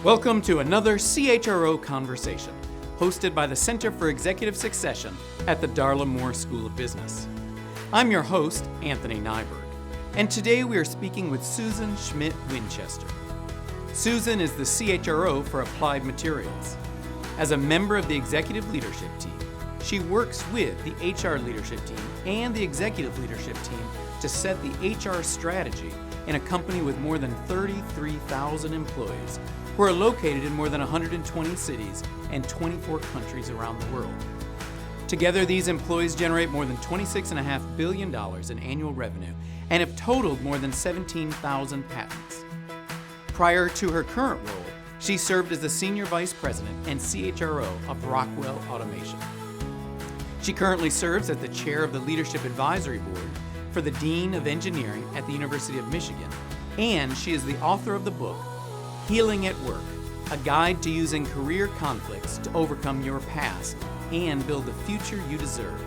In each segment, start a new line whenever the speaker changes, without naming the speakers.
Welcome to another CHRO Conversation, hosted by the Center for Executive Succession at the Darla Moore School of Business. I'm your host, Anthony Nyberg, and today we are speaking with Susan Schmitt Winchester. Susan is the CHRO for Applied Materials. As a member of the executive leadership team, she works with the HR leadership team and the executive leadership team to set the HR strategy in a company with more than 33,000 employees who are located in more than 120 cities and 24 countries around the world. Together, these employees generate more than $26.5 billion in annual revenue and have totaled more than 17,000 patents. Prior to her current role, she served as the Senior Vice President and CHRO of Rockwell Automation. She currently serves as the Chair of the Leadership Advisory Board for the Dean of Engineering at the University of Michigan, and she is the author of the book, Healing at Work, a guide to using career conflicts to overcome your past and build the future you deserve,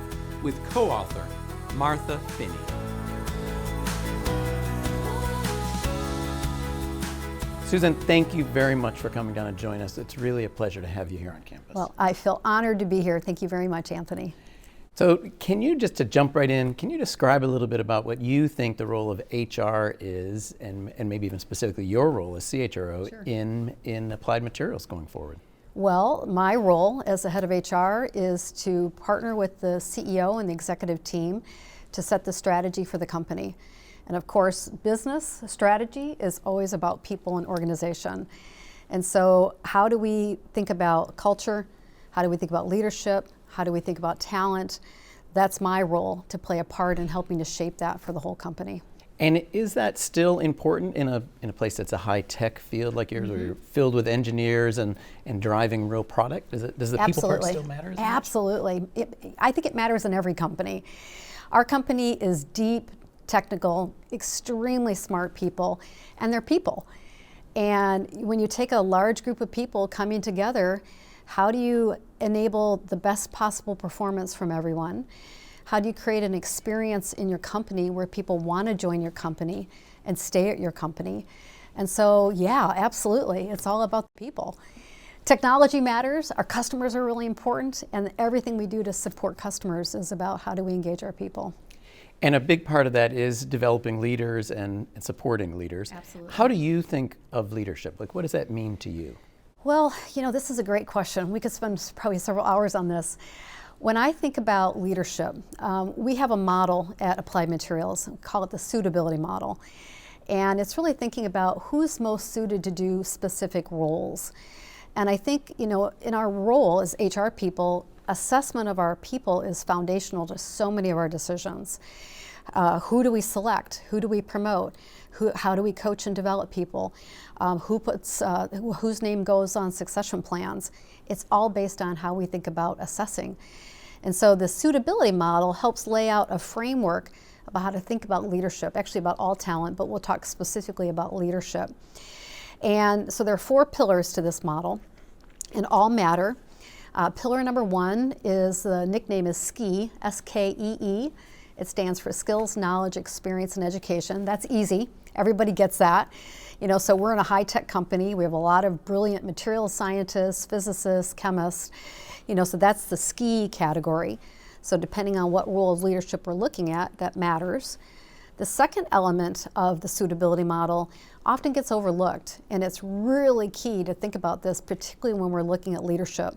with co-author Martha Finney. Susan, thank you very much for coming down and joining us. It's really a pleasure to have you here on campus.
Well, I feel honored to be here. Thank you very much, Anthony.
So can you, just to jump right in, can you describe a little bit about what you think the role of HR is, and maybe even specifically your role as CHRO
Sure.
in Applied Materials going forward?
Well, my role as the head of HR is to partner with the CEO and the executive team to set the strategy for the company. And of course, business strategy is always about people and organization. And so how do we think about culture? How do we think about leadership? How do we think about talent? That's my role, to play a part in helping to shape that for the whole company.
And is that still important in a place that's a high-tech field like yours, where you're filled with engineers and driving real product? Does the people part still matter as much?
Absolutely. I think it matters in every company. Our company is deep, technical, extremely smart people, and they're people. And when you take a large group of people coming together, how do you enable the best possible performance from everyone? How do you create an experience in your company where people want to join your company and stay at your company? And so, yeah, absolutely. It's all about the people. Technology matters. Our customers are really important. And everything we do to support customers is about how do we engage our people.
And a big part of that is developing leaders and supporting leaders.
Absolutely.
How do you think of leadership? Like, what does that mean to you?
Well, this is a great question. We could spend probably several hours on this. When I think about leadership, we have a model at Applied Materials, we call it the suitability model. And it's really thinking about who's most suited to do specific roles. And I think, in our role as HR people, assessment of our people is foundational to so many of our decisions. Who do we select? Who do we promote? How do we coach and develop people? Whose name goes on succession plans? It's all based on how we think about assessing. And so the suitability model helps lay out a framework about how to think about leadership, actually about all talent, but we'll talk specifically about leadership. And so there are 4 pillars to this model, and all matter. Pillar number 1 is, the nickname is SKEE, S-K-E-E. It stands for skills, knowledge, experience, and education. That's easy. Everybody gets that. So we're in a high-tech company. We have a lot of brilliant materials scientists, physicists, chemists. So that's the SKEE category. So depending on what role of leadership we're looking at, that matters. The second element of the suitability model often gets overlooked, and it's really key to think about this, particularly when we're looking at leadership.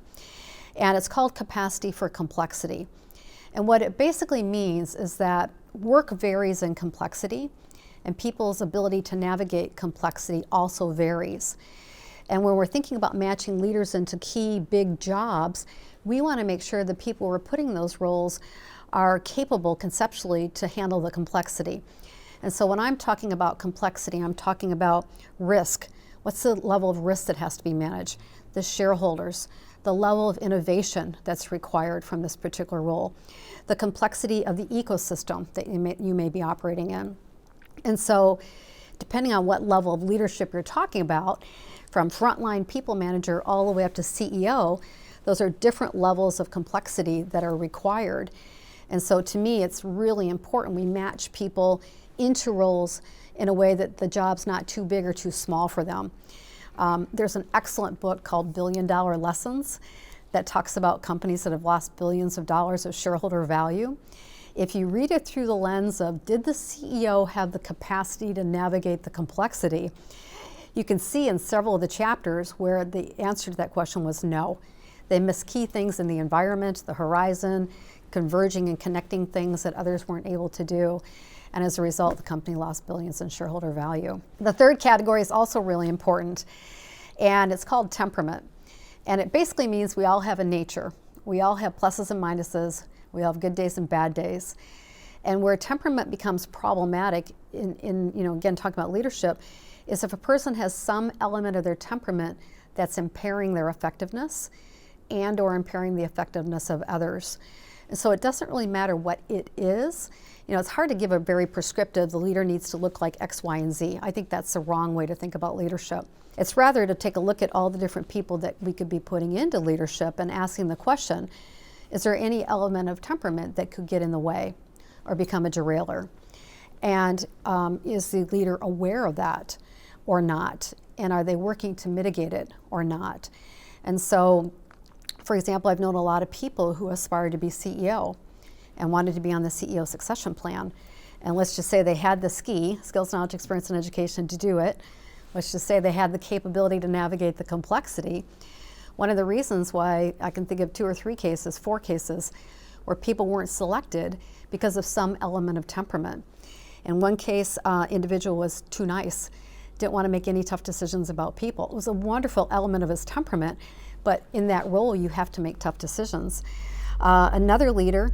And it's called capacity for complexity. And what it basically means is that work varies in complexity, and people's ability to navigate complexity also varies. And when we're thinking about matching leaders into key big jobs, we want to make sure the people we're putting in those roles are capable conceptually to handle the complexity. And so when I'm talking about complexity, I'm talking about risk. What's the level of risk that has to be managed? The shareholders, the level of innovation that's required from this particular role, the complexity of the ecosystem that you may be operating in. And so depending on what level of leadership you're talking about, from frontline people manager all the way up to CEO, those are different levels of complexity that are required. And so to me, it's really important we match people into roles in a way that the job's not too big or too small for them. There's an excellent book called $1 Billion Lessons that talks about companies that have lost billions of dollars of shareholder value. If you read it through the lens of, did the CEO have the capacity to navigate the complexity, you can see in several of the chapters where the answer to that question was no. They missed key things in the environment, the horizon, converging and connecting things that others weren't able to do. And as a result, the company lost billions in shareholder value. The third category is also really important, and it's called temperament. And it basically means we all have a nature. We all have pluses and minuses. We all have good days and bad days. And where temperament becomes problematic again, talking about leadership, is if a person has some element of their temperament that's impairing their effectiveness and or impairing the effectiveness of others. And so it doesn't really matter what it is. It's hard to give a very prescriptive, the leader needs to look like X, Y, and Z. I think that's the wrong way to think about leadership. It's rather to take a look at all the different people that we could be putting into leadership and asking the question, is there any element of temperament that could get in the way or become a derailer? And is the leader aware of that or not? And are they working to mitigate it or not? And so, for example, I've known a lot of people who aspired to be CEO and wanted to be on the CEO succession plan. And let's just say they had the skills, knowledge, experience, and education to do it. Let's just say they had the capability to navigate the complexity. One of the reasons why I can think of 2 or 3 cases, 4 cases, where people weren't selected because of some element of temperament. In one case, individual was too nice, didn't want to make any tough decisions about people. It was a wonderful element of his temperament, but in that role, you have to make tough decisions. Another leader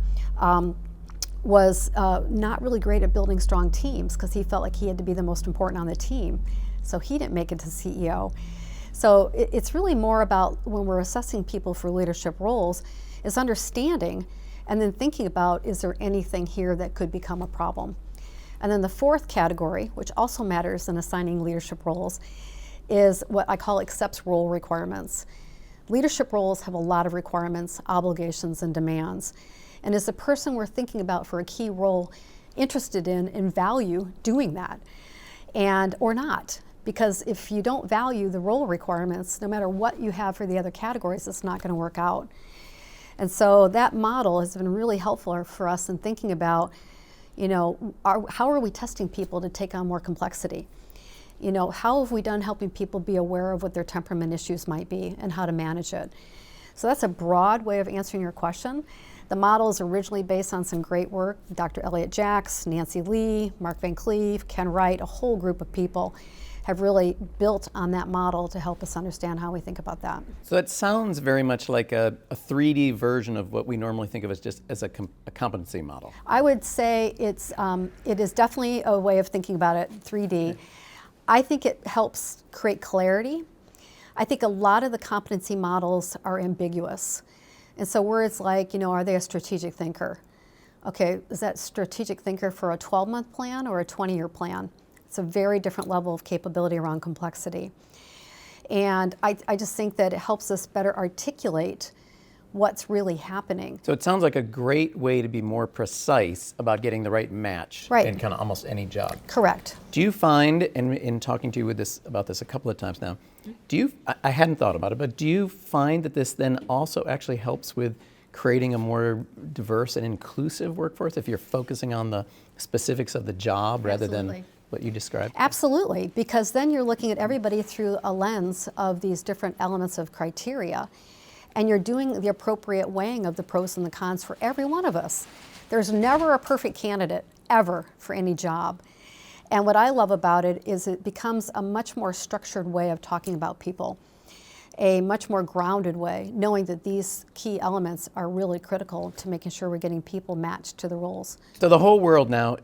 was not really great at building strong teams because he felt like he had to be the most important on the team. So he didn't make it to CEO. So it's really more about, when we're assessing people for leadership roles, is understanding and then thinking about, is there anything here that could become a problem? And then the fourth category, which also matters in assigning leadership roles, is what I call accepts role requirements. Leadership roles have a lot of requirements, obligations, and demands. And is the person we're thinking about for a key role interested in and value doing that, or not? Because if you don't value the role requirements, no matter what you have for the other categories, it's not going to work out. And so that model has been really helpful for us in thinking about, how are we testing people to take on more complexity? How have we done helping people be aware of what their temperament issues might be and how to manage it? So that's a broad way of answering your question. The model is originally based on some great work. Dr. Elliot Jacks, Nancy Lee, Mark Van Cleve, Ken Wright, a whole group of people have really built on that model to help us understand how we think about that.
So it sounds very much like a 3D version of what we normally think of as just as a competency model.
I would say it is definitely a way of thinking about it, 3D. I think it helps create clarity. I think a lot of the competency models are ambiguous. And so words like, are they a strategic thinker? Okay, is that strategic thinker for a 12-month plan or a 20-year plan? It's a very different level of capability around complexity. And I just think that it helps us better articulate what's really happening.
So it sounds like a great way to be more precise about getting the right match in kind of almost any job.
Correct.
Do you find, in talking to you about this a couple of times now, I hadn't thought about it, but do you find that this then also actually helps with creating a more diverse and inclusive workforce if you're focusing on the specifics of the job rather than what you described?
Absolutely, because then you're looking at everybody through a lens of these different elements of criteria, and you're doing the appropriate weighing of the pros and the cons for every one of us. There's never a perfect candidate, ever, for any job. And what I love about it is it becomes a much more structured way of talking about people, a much more grounded way, knowing that these key elements are really critical to making sure we're getting people matched to the roles.
So the whole world now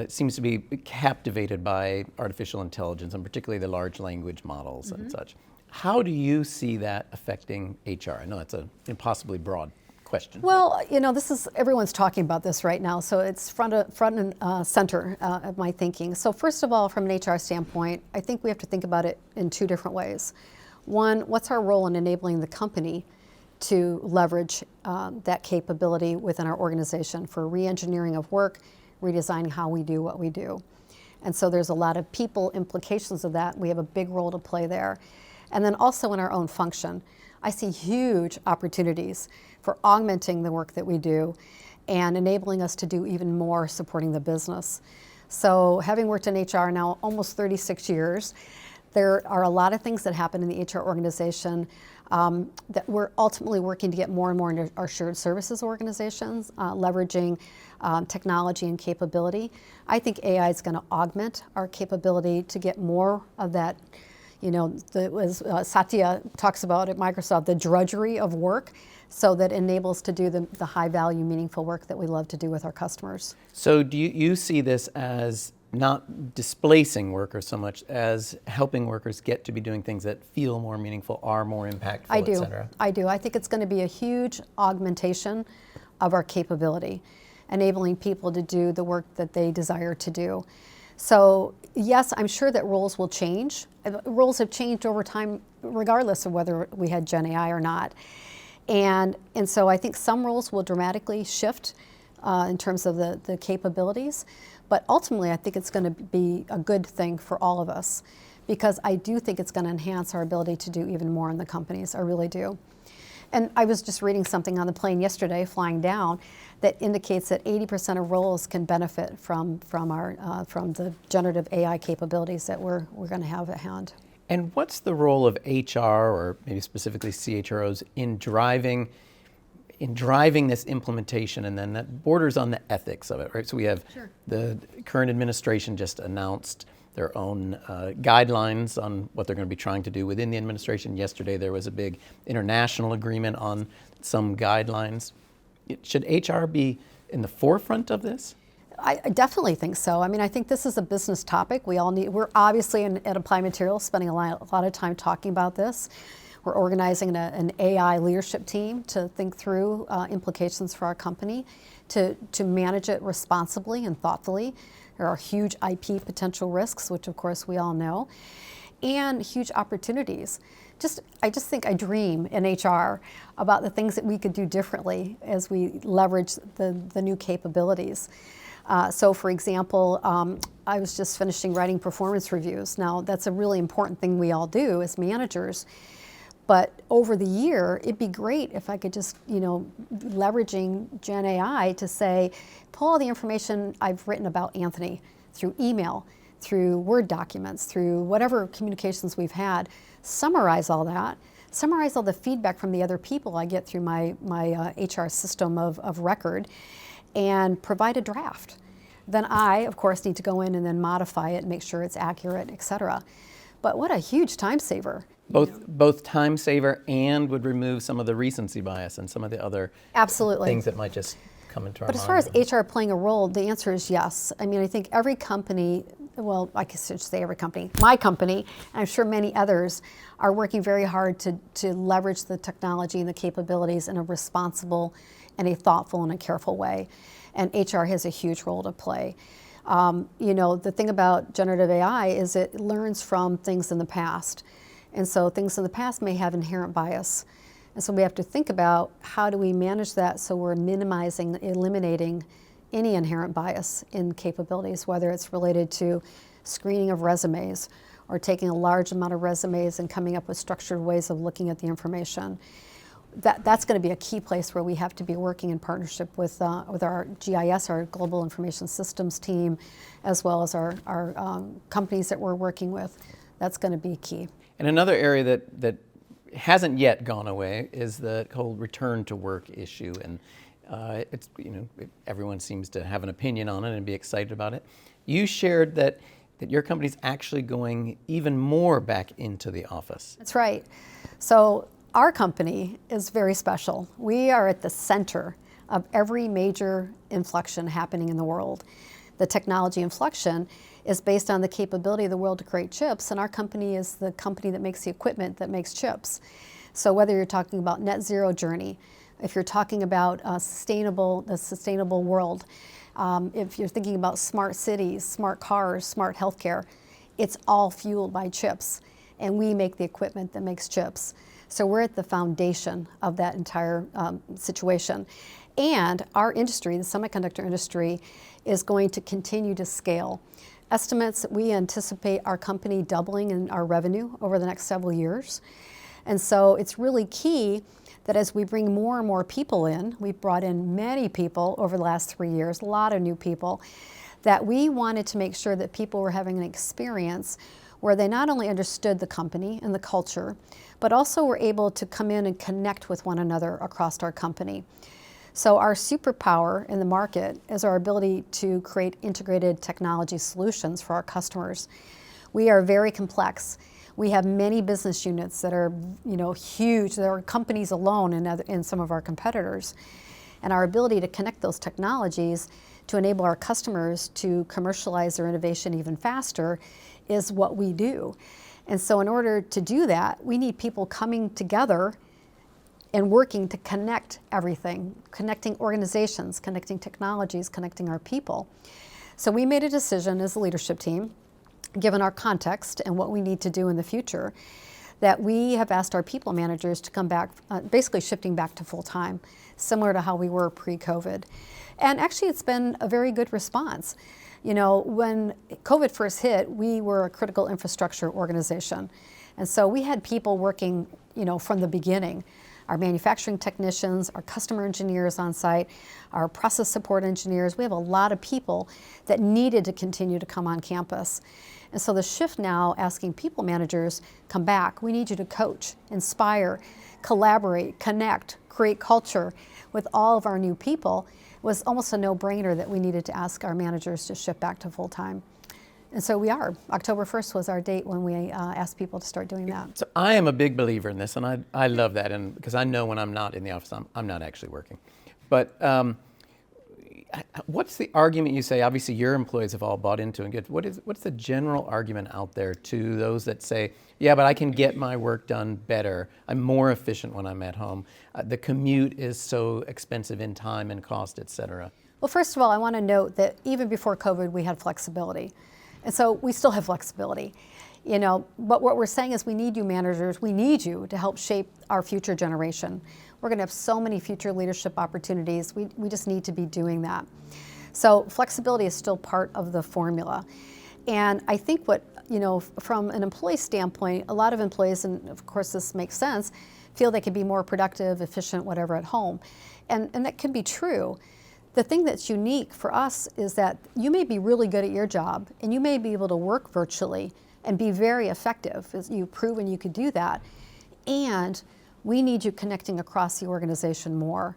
seems to be captivated by artificial intelligence, and particularly the large language models and such. How do you see that affecting HR? I know that's an impossibly broad question.
Well, everyone's talking about this right now, so it's front and center of my thinking. So first of all, from an HR standpoint, I think we have to think about it in 2 different ways. One, what's our role in enabling the company to leverage that capability within our organization for re-engineering of work, redesigning how we do what we do. And so there's a lot of people implications of that. We have a big role to play there. And then also in our own function, I see huge opportunities for augmenting the work that we do and enabling us to do even more supporting the business. So having worked in HR now almost 36 years, there are a lot of things that happen in the HR organization that we're ultimately working to get more and more into our shared services organizations, leveraging technology and capability. I think AI is going to augment our capability to get more of that, as Satya talks about at Microsoft, the drudgery of work, so that enables to do the high value, meaningful work that we love to do with our customers.
So do you see this as not displacing workers so much as helping workers get to be doing things that feel more meaningful, are more impactful, et cetera?
I do. I think it's going to be a huge augmentation of our capability, enabling people to do the work that they desire to do. So yes, I'm sure that roles will change. Roles have changed over time, regardless of whether we had Gen AI or not. And so I think some roles will dramatically shift in terms of the capabilities. But ultimately, I think it's going to be a good thing for all of us, because I do think it's going to enhance our ability to do even more in the companies. I really do. And I was just reading something on the plane yesterday, flying down, that indicates that 80% of roles can benefit from the generative AI capabilities that we're going to have at hand.
And what's the role of HR, or maybe specifically CHROs, in driving this implementation, and then that borders on the ethics of it, right? So we have the current administration just announced their own guidelines on what they're going to be trying to do within the administration. Yesterday there was a big international agreement on some guidelines. Should HR be in the forefront of this?
I definitely think so. I mean, I think this is a business topic. We're obviously at Applied Materials spending a lot of time talking about this. We're organizing an AI leadership team to think through implications for our company, to manage it responsibly and thoughtfully. There are huge IP potential risks, which of course we all know, and huge opportunities. I just think I dream in HR about the things that we could do differently as we leverage the new capabilities. So for example, I was just finishing writing performance reviews. Now that's a really important thing we all do as managers. But over the year, it'd be great if I could just, leveraging Gen AI to say, pull all the information I've written about Anthony through email, through Word documents, through whatever communications we've had, summarize all that, summarize all the feedback from the other people I get through my HR system of record, and provide a draft. Then I, of course, need to go in and then modify it, make sure it's accurate, et cetera. But what a huge time saver.
Both time saver and would remove some of the recency bias and some of the other things that might just come into our mind.
But as far as HR playing a role, the answer is yes. I mean, I think every company, well, I guess I should say every company, my company, and I'm sure many others, are working very hard to leverage the technology and the capabilities in a responsible and a thoughtful and a careful way. And HR has a huge role to play. The thing about generative AI is it learns from things in the past. And so things in the past may have inherent bias. And so we have to think about how do we manage that so we're minimizing, eliminating any inherent bias in capabilities, whether it's related to screening of resumes or taking a large amount of resumes and coming up with structured ways of looking at the information. That's going to be a key place where we have to be working in partnership with our GIS, our Global Information Systems team, as well as our companies that we're working with. That's going to be key.
And another area that hasn't yet gone away is the whole return to work issue, and everyone seems to have an opinion on it and be excited about it. You shared that your company's actually going even more back into the office.
That's right. So our company is very special. We are at the center of every major inflection happening in the world. The technology inflection is based on the capability of the world to create chips, and our company is the company that makes the equipment that makes chips. So whether you're talking about net zero journey, if you're talking about the sustainable world, if you're thinking about smart cities, smart cars, smart healthcare, it's all fueled by chips, and we make the equipment that makes chips. So we're at the foundation of that entire situation. And our industry, the semiconductor industry, is going to continue to scale. estimates, we anticipate our company doubling in our revenue over the next several years. And so it's really key that as we bring more and more people in, we've brought in many people over the last 3 years, a lot of new people, that we wanted to make sure that people were having an experience where they not only understood the company and the culture, but also were able to come in and connect with one another across our company. So our superpower in the market is our ability to create integrated technology solutions for our customers. We are very complex. We have many business units that are, huge. There are companies alone in some of our competitors. And our ability to connect those technologies to enable our customers to commercialize their innovation even faster is what we do. And so in order to do that, we need people coming together and working to connect everything, connecting organizations, connecting technologies, connecting our people. So we made a decision as a leadership team, given our context and what we need to do in the future, that we have asked our people managers to come back, basically shifting back to full-time, similar to how we were pre-COVID. And actually it's been a very good response. When COVID first hit, we were a critical infrastructure organization. And so we had people working, from the beginning. Our manufacturing technicians, our customer engineers on site, our process support engineers. We have a lot of people that needed to continue to come on campus. And so the shift now, asking people managers, come back. We need you to coach, inspire, collaborate, connect, create culture with all of our new people, was almost a no-brainer that we needed to ask our managers to shift back to full-time. And so we are. October 1st was our date when we asked people to start doing that.
So I am a big believer in this, and I love that, and because I know when I'm not in the office, I'm not actually working. But what's the argument you say? Obviously, your employees have all bought into and what's the general argument out there to those that say, yeah, but I can get my work done better. I'm more efficient when I'm at home. The commute is so expensive in time and cost, et cetera.
Well, first of all, I want to note that even before COVID, we had flexibility. And so we still have flexibility, but what we're saying is we need you managers, we need you to help shape our future generation. We're going to have so many future leadership opportunities. We just need to be doing that. So flexibility is still part of the formula. And I think from an employee standpoint, a lot of employees, and of course this makes sense, feel they can be more productive, efficient, whatever at home. And that can be true. The thing that's unique for us is that you may be really good at your job and you may be able to work virtually and be very effective, as you've proven you could do that. And we need you connecting across the organization more.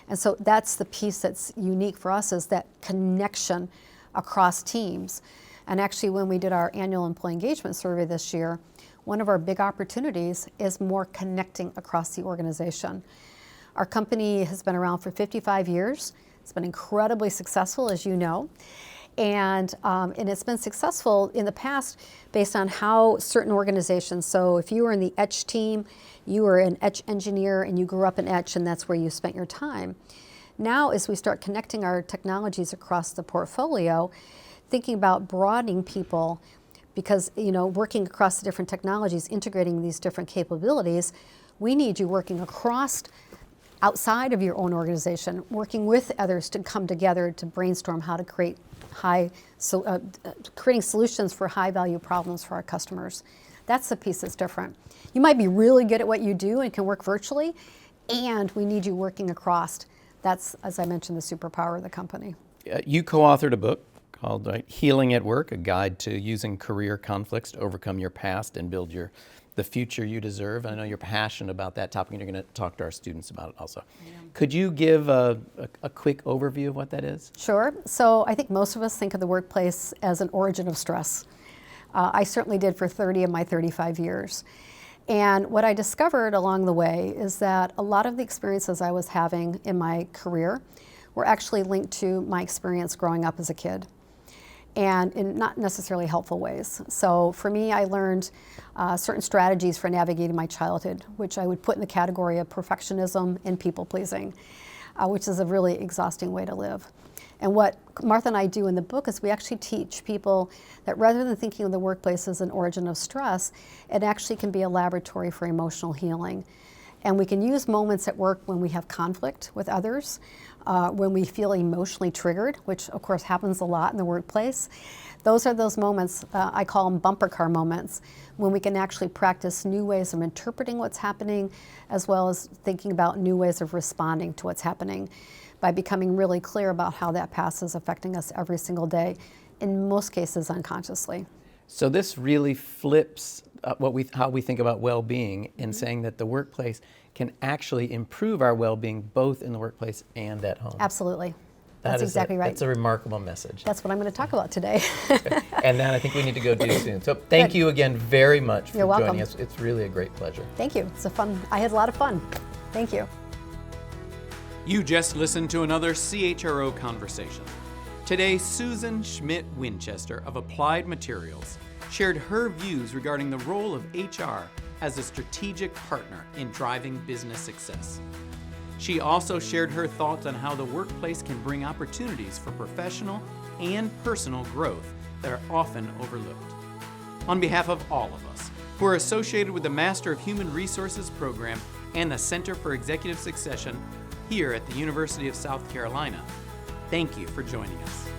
And so that's the piece that's unique for us, is that connection across teams. And actually when we did our annual employee engagement survey this year, one of our big opportunities is more connecting across the organization. Our company has been around for 55 years. It's been incredibly successful, as you know, and it's been successful in the past based on how certain organizations, so if you were in the etch team, you were an etch engineer and you grew up in etch and that's where you spent your time. Now as we start connecting our technologies across the portfolio, thinking about broadening people, because working across the different technologies, integrating these different capabilities, we need you working across outside of your own organization, working with others to come together to brainstorm how to create creating solutions for high-value problems for our customers. That's the piece that's different. You might be really good at what you do and can work virtually, and we need you working across. That's, as I mentioned, the superpower of the company.
You co-authored a book called Healing at Work, a guide to using career conflicts to overcome your past and build the future you deserve. I know you're passionate about that topic, and you're going to talk to our students about it also. Could you give a quick overview of what that is?
Sure. So I think most of us think of the workplace as an origin of stress. I certainly did for 30 of my 35 years. And what I discovered along the way is that a lot of the experiences I was having in my career were actually linked to my experience growing up as a kid, and in not necessarily helpful ways. So for me, I learned certain strategies for navigating my childhood, which I would put in the category of perfectionism and people-pleasing, which is a really exhausting way to live. And what Martha and I do in the book is we actually teach people that rather than thinking of the workplace as an origin of stress, it actually can be a laboratory for emotional healing. And we can use moments at work when we have conflict with others when we feel emotionally triggered, which of course happens a lot in the workplace. Those are those moments, I call them bumper car moments, when we can actually practice new ways of interpreting what's happening, as well as thinking about new ways of responding to what's happening by becoming really clear about how that past is affecting us every single day, in most cases unconsciously.
So this really flips how we think about well-being in saying that the workplace can actually improve our well-being both in the workplace and at home.
Absolutely. That's exactly right.
That's a remarkable message.
That's what I'm going to talk about today.
And that I think we need to go do soon. So thank you again very much for
You're welcome.
joining us. It's really a great pleasure.
Thank you. I had a lot of fun. Thank you.
You just listened to another CHRO conversation. Today, Susan Schmitt Winchester of Applied Materials shared her views regarding the role of HR as a strategic partner in driving business success. She also shared her thoughts on how the workplace can bring opportunities for professional and personal growth that are often overlooked. On behalf of all of us who are associated with the Master of Human Resources program and the Center for Executive Succession here at the University of South Carolina, thank you for joining us.